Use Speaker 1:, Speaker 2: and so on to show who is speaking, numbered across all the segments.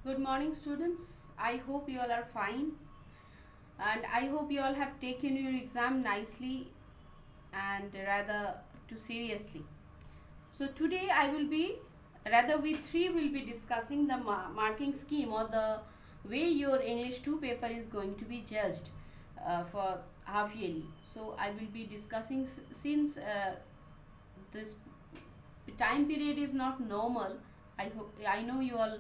Speaker 1: Good morning, students. I hope you all are fine, and I hope you all have taken your exam nicely and rather too seriously. So today I will be, rather we three will be discussing the marking scheme or the way your English 2 paper is going to be judged for half yearly. So I will be discussing since this time period is not normal. I know you all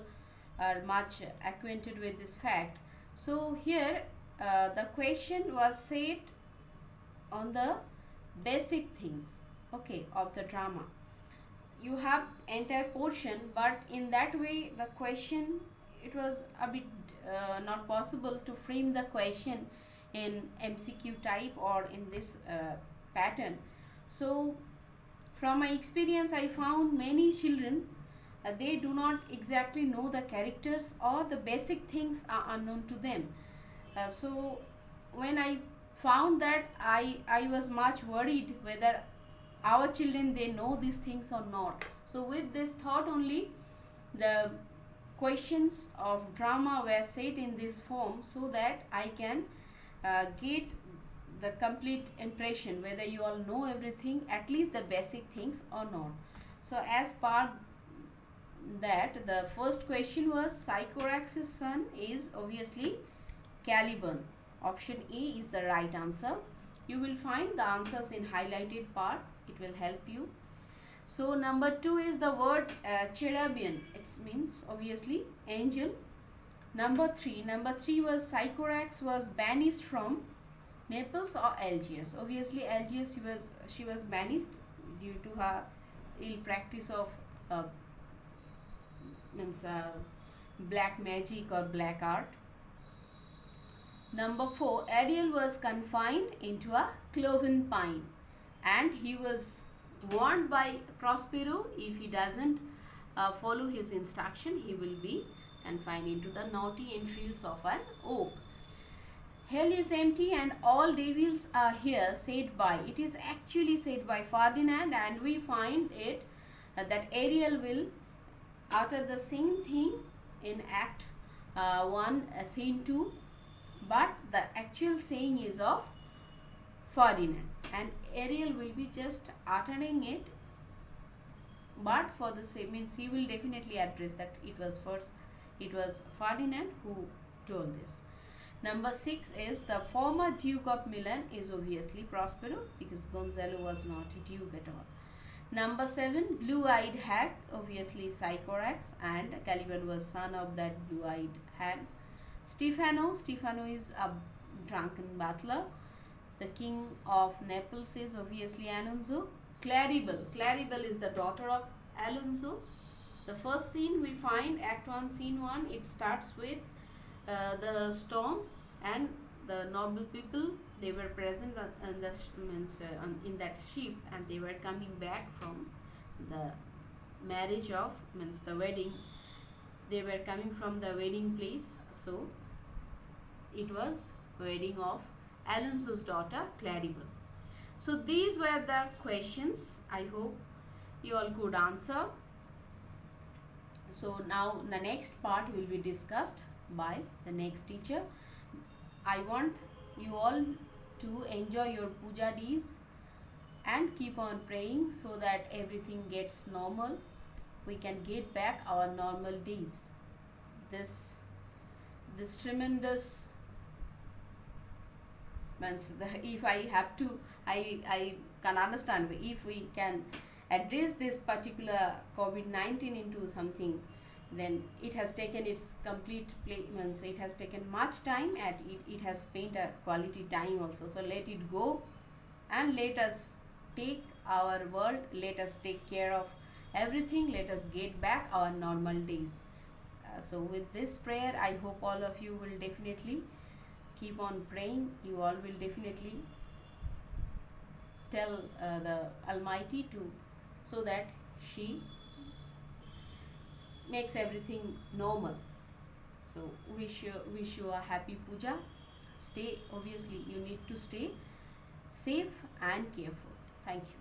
Speaker 1: are much acquainted with this fact. So here the question was set on the basic things, okay, of the drama. You have entire portion, but in that way the question, it was a bit not possible to frame the question in MCQ type or in this pattern. So from my experience, I found many children they do not exactly know the characters, or the basic things are unknown to them. So when I found that, I was much worried whether our children they know these things or not. So with this thought only, the questions of drama were set in this form, so that I can get the complete impression whether you all know everything, at least the basic things or not. So as per that, the first question was Sycorax's son is obviously Caliban. Option A is the right answer. You will find the answers in highlighted part. It will help you. So number 2 is the word cherubim. It means obviously angel. Number 3 was Sycorax was banished from Naples or Algiers. Obviously Algiers she was banished due to her ill practice of black magic or black art. Number 4, Ariel was confined into a cloven pine, and he was warned by Prospero, if he doesn't follow his instruction, he will be confined into the knotty entrails of an oak. Hell is empty and all devils are here, said by, it is actually said by Ferdinand, and we find it that Ariel will utter the same thing in Act 1, Scene 2, but the actual saying is of Ferdinand, and Ariel will be just uttering it, but for the same means he will definitely address that it was Ferdinand who told this. Number 6 is the former Duke of Milan is obviously Prospero, because Gonzalo was not a duke at all. Number 7, blue-eyed hag, obviously Sycorax, and Caliban was son of that blue-eyed hag. Stefano is a drunken butler. The king of Naples is obviously Alonso. Claribel is the daughter of Alonso. The first scene we find, Act 1, Scene 1, it starts with the storm, and the noble people, they were present in that ship, and they were coming back from the marriage of the wedding. They were coming from the wedding place, so it was wedding of Alonso's daughter Claribel. So these were the questions. I hope you all could answer. So now the next part will be discussed by the next teacher. I want you all to enjoy your puja days and keep on praying, so that everything gets normal. We can get back our normal days. This tremendous means, if I have to, I can understand if we can address this particular COVID-19 into something, then it has taken its complete means it has taken much time, and it has spent a quality time also. So let it go, and let us take our world, let us take care of everything, let us get back our normal days. So with this prayer, I hope all of you will definitely keep on praying. You all will definitely tell the Almighty to, so that she makes everything normal. So wish you a happy puja. Obviously you need to stay safe and careful. Thank you.